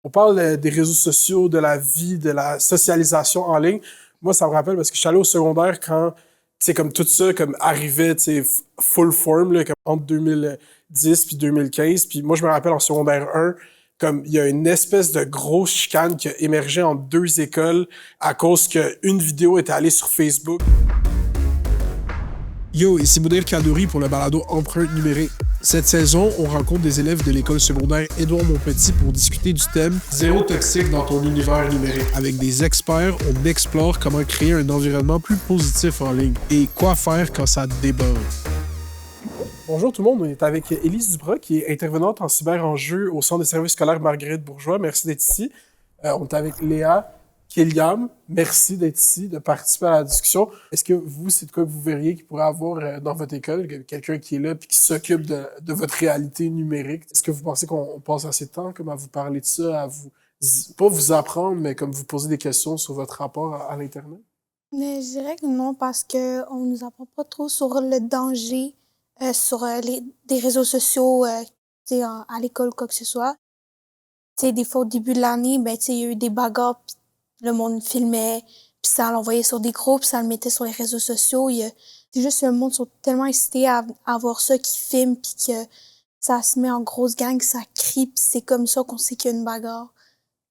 On parle des réseaux sociaux, de la vie, de la socialisation en ligne. Moi, ça me rappelle parce que je suis allé au secondaire quand, tu sais, comme tout ça, comme arrivait, tu sais, full form, là, comme entre 2010 puis 2015. Puis moi, je me rappelle en secondaire 1, comme il y a une espèce de grosse chicane qui a émergé entre deux écoles à cause qu'une vidéo était allée sur Facebook. Yo, ici Mounir Kadouri pour le balado Empreinte numérique. Cette saison, on rencontre des élèves de l'école secondaire Édouard-Montpetit pour discuter du thème « Zéro toxique dans ton univers numérique ». Avec des experts, on explore comment créer un environnement plus positif en ligne et quoi faire quand ça déborde. Bonjour tout le monde, on est avec Élise Dubras qui est intervenante en cyber-enjeux au Centre de services scolaires Marguerite Bourgeois. Merci d'être ici. On est avec Léa Kéliam, merci d'être ici, de participer à la discussion. Est-ce que vous, c'est de quoi que vous verriez qu'il pourrait avoir dans votre école, quelqu'un qui est là et qui s'occupe de votre réalité numérique? Est-ce que vous pensez qu'on passe assez de temps comme à vous parler de ça, à vous, pas vous apprendre, mais comme vous poser des questions sur votre rapport à l'Internet? Mais je dirais que non, parce qu'on ne nous apprend pas trop sur le danger sur des réseaux sociaux à l'école ou quoi que ce soit. T'sais, des fois, au début de l'année, il y a eu des bagarres, pis le monde filmait, puis ça l'envoyait sur des groupes, ça le mettait sur les réseaux sociaux. C'est juste le monde sont tellement excités à voir ça, qui filme, puis que ça se met en grosse gang, ça crie, puis c'est comme ça qu'on sait qu'il y a une bagarre.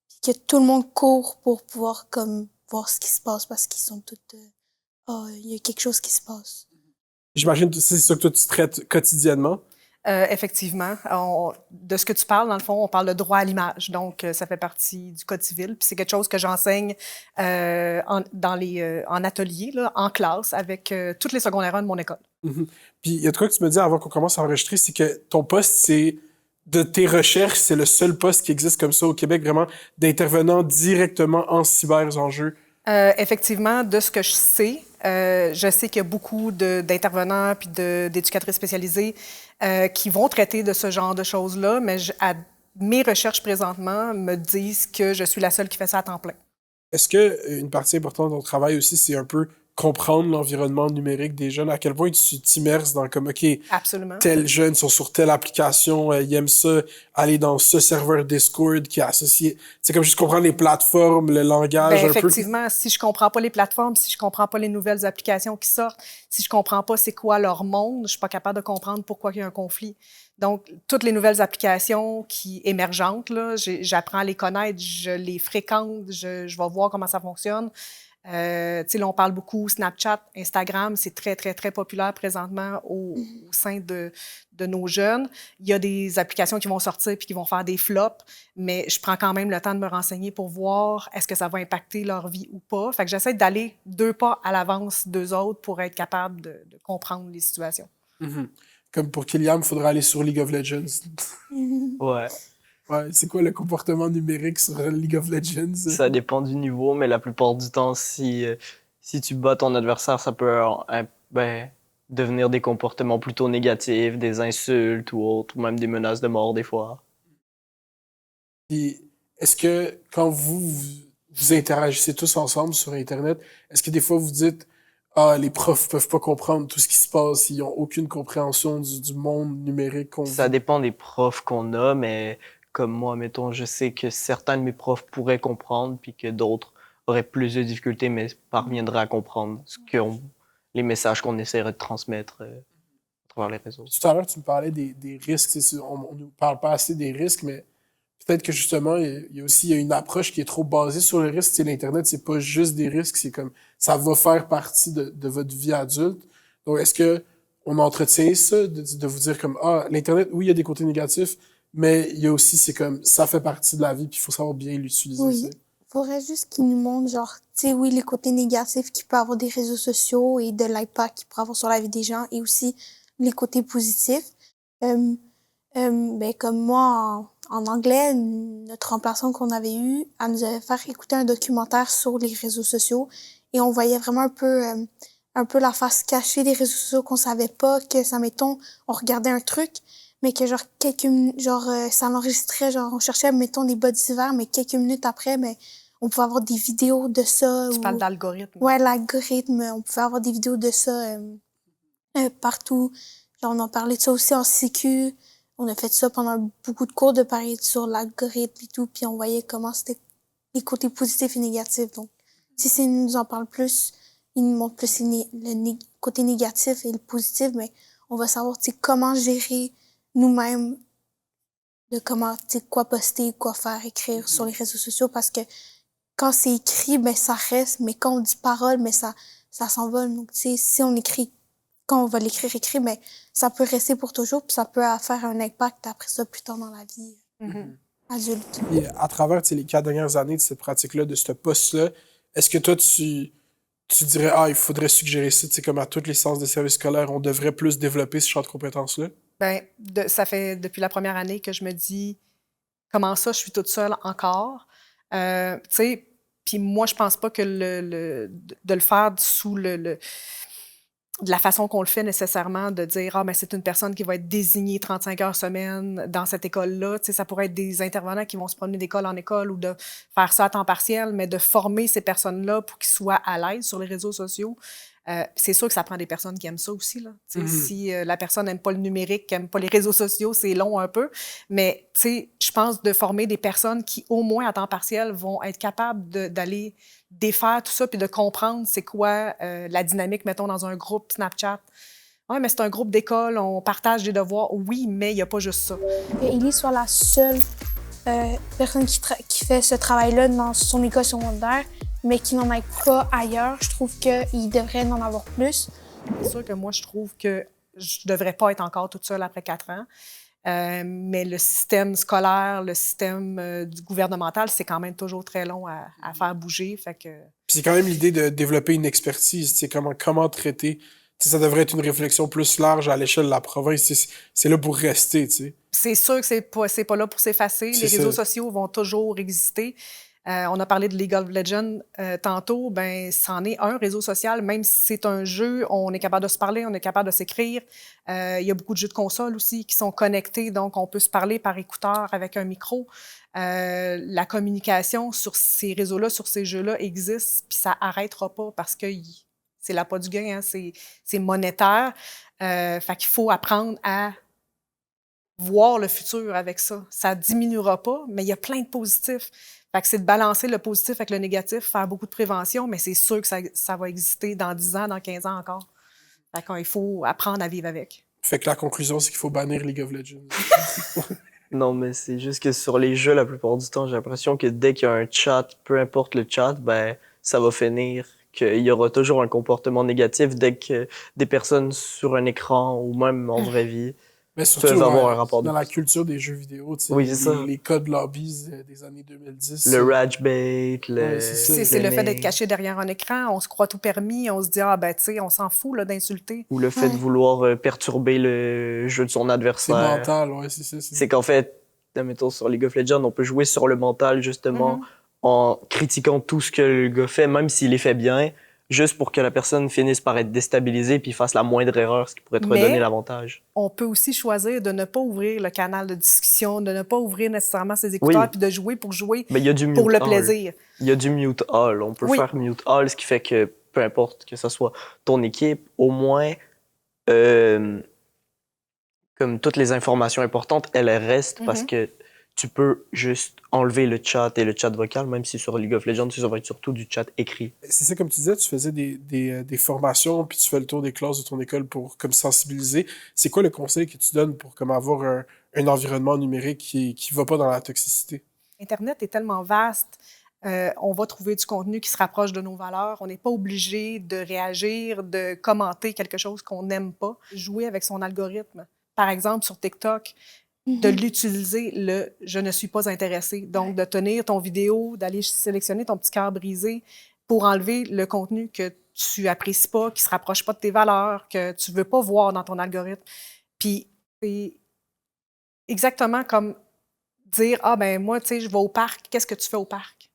Puis que tout le monde court pour pouvoir comme voir ce qui se passe, parce qu'ils sont tous... il y a quelque chose qui se passe. J'imagine que c'est ça que toi, tu traites quotidiennement. Effectivement. De ce que tu parles, dans le fond, on parle de droit à l'image. Donc, ça fait partie du Code civil. Puis c'est quelque chose que j'enseigne en atelier, là, en classe, avec toutes les secondaires 1 de mon école. Mm-hmm. Puis il y a de quoi que tu me dis avant qu'on commence à enregistrer, c'est que ton poste, c'est de tes recherches, c'est le seul poste qui existe comme ça au Québec, vraiment, d'intervenant directement en cyber-enjeux. Effectivement, de ce que je sais qu'il y a beaucoup d'intervenants puis d'éducatrices spécialisées qui vont traiter de ce genre de choses-là, mais mes recherches présentement me disent que je suis la seule qui fait ça à temps plein. Est-ce que une partie importante de ton travail aussi, c'est un peu comprendre l'environnement numérique des jeunes, à quel point tu t'immerses dans comme, OK, absolument, tels jeunes sont sur telle application, ils aiment ça, aller dans ce serveur Discord qui est associé. C'est comme juste comprendre les plateformes, le langage un effectivement, si je comprends pas les plateformes, si je comprends pas les nouvelles applications qui sortent, si je comprends pas c'est quoi leur monde, je suis pas capable de comprendre pourquoi il y a un conflit. Donc, toutes les nouvelles applications émergentes, là, j'apprends à les connaître, je les fréquente, je vais voir comment ça fonctionne. Là, on parle beaucoup Snapchat, Instagram, c'est très, très, très populaire présentement au sein de nos jeunes. Il y a des applications qui vont sortir puis qui vont faire des flops, mais je prends quand même le temps de me renseigner pour voir est-ce que ça va impacter leur vie ou pas. Fait que j'essaie d'aller 2 pas à l'avance d'eux autres pour être capable de comprendre les situations. Mm-hmm. Comme pour Kylian, il faudra aller sur League of Legends. Ouais. Ouais, c'est quoi le comportement numérique sur League of Legends? Ça dépend du niveau, mais la plupart du temps, si tu bats ton adversaire, ça peut devenir des comportements plutôt négatifs, des insultes ou autres, ou même des menaces de mort des fois. Puis, est-ce que quand vous interagissez tous ensemble sur Internet, est-ce que des fois vous dites « Ah, les profs peuvent pas comprendre tout ce qui se passe, ils ont aucune compréhension du monde numérique qu'on vit. » Ça dépend des profs qu'on a, mais comme moi, mettons, je sais que certains de mes profs pourraient comprendre, puis que d'autres auraient plus de difficultés, mais parviendraient à comprendre les messages qu'on essaierait de transmettre à travers les réseaux. Tout à l'heure, tu me parlais des risques. On ne nous parle pas assez des risques, mais peut-être que justement, il y a une approche qui est trop basée sur le risque. L'Internet, c'est pas juste des risques, c'est comme ça va faire partie de votre vie adulte. Donc, est-ce que on entretient ça, de vous dire comme l'Internet, oui, il y a des côtés négatifs, mais il y a aussi, c'est comme, ça fait partie de la vie, puis il faut savoir bien l'utiliser. Oui, il faudrait juste qu'ils nous montrent, genre, oui, les côtés négatifs qu'il peut avoir des réseaux sociaux et de l'impact qu'il peut avoir sur la vie des gens, et aussi les côtés positifs. Comme moi, en anglais, notre remplaçante qu'on avait eue, elle nous avait fait écouter un documentaire sur les réseaux sociaux, et on voyait vraiment un peu la face cachée des réseaux sociaux qu'on savait pas, que ça, mettons, on regardait un truc, mais que ça l'enregistrait, on cherchait, mettons, des bas d'hiver, mais quelques minutes après, on pouvait avoir des vidéos de ça. Tu parles d'algorithme. Ouais, l'algorithme, on pouvait avoir des vidéos de ça partout. On en parlait de ça aussi en sécu. On a fait ça pendant beaucoup de cours de parler sur l'algorithme et tout, puis on voyait comment c'était les côtés positifs et négatifs. Donc, si c'est nous en parle plus, il nous montre plus côté négatif et le positif, mais on va savoir, comment gérer nous-mêmes de comment, quoi poster, quoi faire, écrire sur les réseaux sociaux, parce que quand c'est écrit, ben ça reste, mais quand on dit parole, mais ça s'envole. Donc, si on écrit, quand on va l'écrire écrit, mais ça peut rester pour toujours, puis ça peut faire un impact après ça plus tard dans la vie adulte. Et à travers les 4 dernières années de cette pratique-là, de ce poste-là, est-ce que toi, tu dirais, il faudrait suggérer ça, comme à tous les centres de services scolaires, on devrait plus développer ce champ de compétences-là? Bien, ça fait depuis la première année que je me dis, comment ça, je suis toute seule encore? Tu sais, puis moi, je pense pas que de le faire sous de la façon qu'on le fait nécessairement, de dire mais c'est une personne qui va être désignée 35 heures semaine dans cette école-là. Tu sais, ça pourrait être des intervenants qui vont se promener d'école en école ou de faire ça à temps partiel, mais de former ces personnes-là pour qu'ils soient à l'aise sur les réseaux sociaux. C'est sûr que ça prend des personnes qui aiment ça aussi. Là. Si la personne n'aime pas le numérique, n'aime pas les réseaux sociaux, c'est long un peu. Mais je pense de former des personnes qui, au moins à temps partiel, vont être capables d'aller défaire tout ça puis de comprendre c'est quoi la dynamique, mettons, dans un groupe Snapchat. Oui, mais c'est un groupe d'école, on partage des devoirs. Oui, mais il n'y a pas juste ça. Que Élie soit la seule personne qui fait ce travail-là dans son école secondaire, mais qui n'en ait pas ailleurs, je trouve qu'il devrait en avoir plus. C'est sûr que moi, je trouve que je ne devrais pas être encore toute seule après 4 ans. Mais le système scolaire, le système gouvernemental, c'est quand même toujours très long à faire bouger. Fait que... Puis c'est quand même l'idée de développer une expertise, comment traiter. Ça devrait être une réflexion plus large à l'échelle de la province. C'est là pour rester. T'sais. C'est sûr que c'est pas là pour s'effacer. Les réseaux sociaux vont toujours exister. On a parlé de League of Legends tantôt. Ben, c'en est un réseau social. Même si c'est un jeu, on est capable de se parler, on est capable de s'écrire. Il y a beaucoup de jeux de console aussi qui sont connectés, donc on peut se parler par écouteur avec un micro. La communication sur ces réseaux-là, sur ces jeux-là existe, puis ça n'arrêtera pas parce que c'est l'appât du gain, hein, c'est monétaire. Fait qu'il faut apprendre à voir le futur avec ça. Ça diminuera pas, mais il y a plein de positifs. Fait que c'est de balancer le positif avec le négatif, faire beaucoup de prévention, mais c'est sûr que ça va exister dans 10 ans, dans 15 ans encore. Fait qu'il faut apprendre à vivre avec. Fait que la conclusion, c'est qu'il faut bannir League of Legends. Non, mais c'est juste que sur les jeux, la plupart du temps, j'ai l'impression que dès qu'il y a un chat, peu importe le chat, ben ça va finir qu'il y aura toujours un comportement négatif dès que des personnes sur un écran ou même en vraie vie mais surtout, peuvent avoir un rapport dans la culture des jeux vidéo, les codes lobbies des années 2010. Le rage bait, c'est le fait d'être caché derrière un écran, on se croit tout permis, on se dit on s'en fout là, d'insulter. Ou le fait de vouloir perturber le jeu de son adversaire. C'est mental, ouais, c'est ça. C'est qu'en fait, admettons, sur League of Legends, on peut jouer sur le mental, justement, en critiquant tout ce que le gars fait, même s'il est fait bien, juste pour que la personne finisse par être déstabilisée puis fasse la moindre erreur, ce qui pourrait te redonner l'avantage. On peut aussi choisir de ne pas ouvrir le canal de discussion, de ne pas ouvrir nécessairement ses écouteurs puis de jouer pour jouer pour le plaisir. Il y a du mute all. On peut faire mute all, ce qui fait que peu importe que ce soit ton équipe, au moins, comme toutes les informations importantes, elles restent parce que tu peux juste enlever le chat et le chat vocal, même si sur League of Legends, ça va être surtout du chat écrit. C'est ça, comme tu disais, tu faisais des formations, puis tu fais le tour des classes de ton école pour sensibiliser. C'est quoi le conseil que tu donnes pour avoir un environnement numérique qui ne va pas dans la toxicité? Internet est tellement vaste. On va trouver du contenu qui se rapproche de nos valeurs. On n'est pas obligé de réagir, de commenter quelque chose qu'on n'aime pas. Jouer avec son algorithme. Par exemple, sur TikTok, de l'utiliser « je ne suis pas intéressé ». Donc, de tenir ton vidéo, d'aller sélectionner ton petit cœur brisé pour enlever le contenu que tu apprécies pas, qui se rapproche pas de tes valeurs, que tu veux pas voir dans ton algorithme. Puis, c'est exactement comme dire « Ah, ben moi, tu sais, je vais au parc. Qu'est-ce que tu fais au parc? »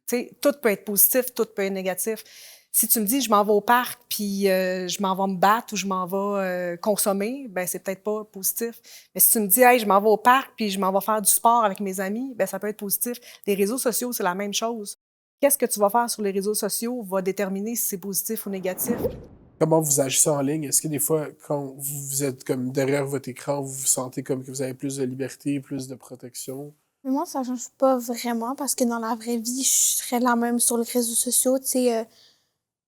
Tu sais, tout peut être positif, tout peut être négatif. Si tu me dis, je m'en vais au parc, puis je m'en vais me battre ou je m'en vais consommer, ben c'est peut-être pas positif. Mais si tu me dis, hey, je m'en vais au parc, puis je m'en vais faire du sport avec mes amis, ben ça peut être positif. Les réseaux sociaux, c'est la même chose. Qu'est-ce que tu vas faire sur les réseaux sociaux va déterminer si c'est positif ou négatif. Comment vous agissez en ligne? Est-ce que des fois, quand vous êtes comme derrière votre écran, vous vous sentez comme que vous avez plus de liberté, plus de protection? Mais moi, ça change pas vraiment parce que dans la vraie vie, je serais la même sur les réseaux sociaux. Tu sais,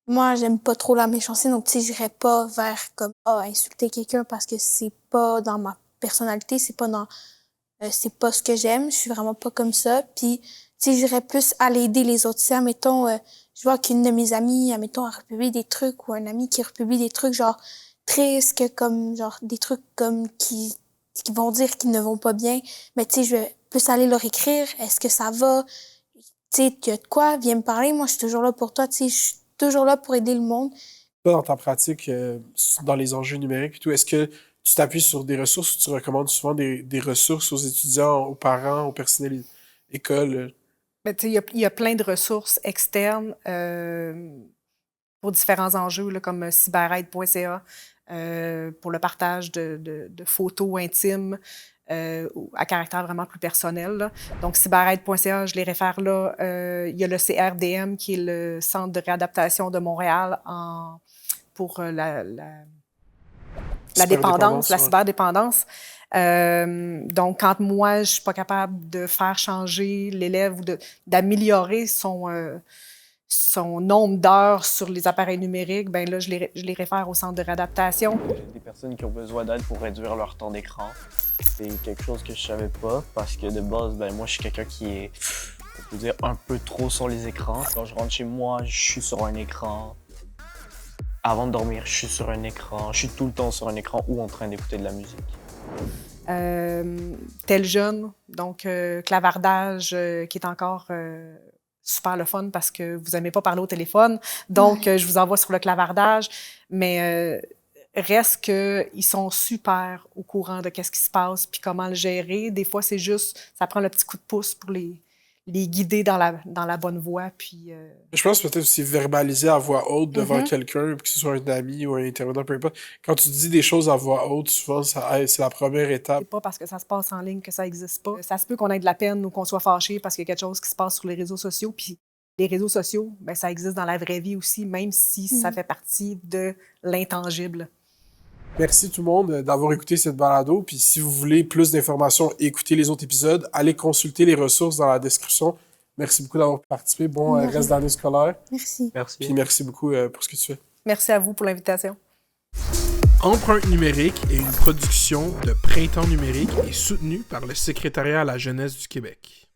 moi, j'aime pas trop la méchanceté, donc tu sais, j'irais pas vers comme insulter quelqu'un parce que c'est pas dans ma personnalité, c'est pas ce que j'aime. Je suis vraiment pas comme ça. Puis, tu sais, j'irais plus aller aider les autres. Tu sais, admettons, je vois qu'une de mes amies, admettons, a republié des trucs ou un ami qui republie des trucs genre tristes, comme genre des trucs comme qui vont dire qu'ils ne vont pas bien. Mais tu sais, je vais plus aller leur écrire. Est-ce que ça va? Tu sais, tu as de quoi? Viens me parler. Moi, je suis toujours là pour toi. Tu sais, je suis toujours là pour aider le monde. Toi, dans ta pratique, dans les enjeux numériques et tout, est-ce que tu t'appuies sur des ressources ou tu recommandes souvent des ressources aux étudiants, aux parents, au personnel école? Ben, tu sais, il y a plein de ressources externes pour différents enjeux, là, comme cyberaide.ca, pour le partage de photos intimes à caractère vraiment plus personnel, là. Donc, cyberaide.ca, je les réfère là. Il y a le CRDM, qui est le Centre de réadaptation de Montréal pour la dépendance, la cyberdépendance. Donc, quand moi, je suis pas capable de faire changer l'élève ou d'améliorer son nombre d'heures sur les appareils numériques, ben là, je les réfère au centre de réadaptation. Des personnes qui ont besoin d'aide pour réduire leur temps d'écran. C'est quelque chose que je savais pas parce que de base, ben moi, je suis quelqu'un qui est, on peut dire, un peu trop sur les écrans. Quand je rentre chez moi, je suis sur un écran. Avant de dormir, je suis sur un écran. Je suis tout le temps sur un écran ou en train d'écouter de la musique. Tel jeune, donc clavardage, qui est encore super le fun parce que vous n'aimez pas parler au téléphone. Donc, je vous envoie sur le clavardage. Mais reste qu'ils sont super au courant de qu'est-ce qui se passe puis comment le gérer. Des fois, c'est juste, ça prend le petit coup de pouce pour les guider dans la bonne voie. Puis, Je pense peut-être aussi verbaliser à voix haute devant quelqu'un, que ce soit un ami ou un intervenant, peu importe. Quand tu dis des choses à voix haute, souvent, c'est la première étape. c'est pas parce que ça se passe en ligne que ça n'existe pas. Ça se peut qu'on ait de la peine ou qu'on soit fâché parce qu'il y a quelque chose qui se passe sur les réseaux sociaux. Puis les réseaux sociaux, ben, ça existe dans la vraie vie aussi, même si ça fait partie de l'intangible. Merci tout le monde d'avoir écouté cette balado. Puis si vous voulez plus d'informations et écouter les autres épisodes, allez consulter les ressources dans la description. Merci beaucoup d'avoir participé. Bon reste d'année scolaire. Merci. Merci. Puis merci beaucoup pour ce que tu fais. Merci à vous pour l'invitation. Empreinte numérique est une production de Printemps numérique et soutenue par le Secrétariat à la jeunesse du Québec.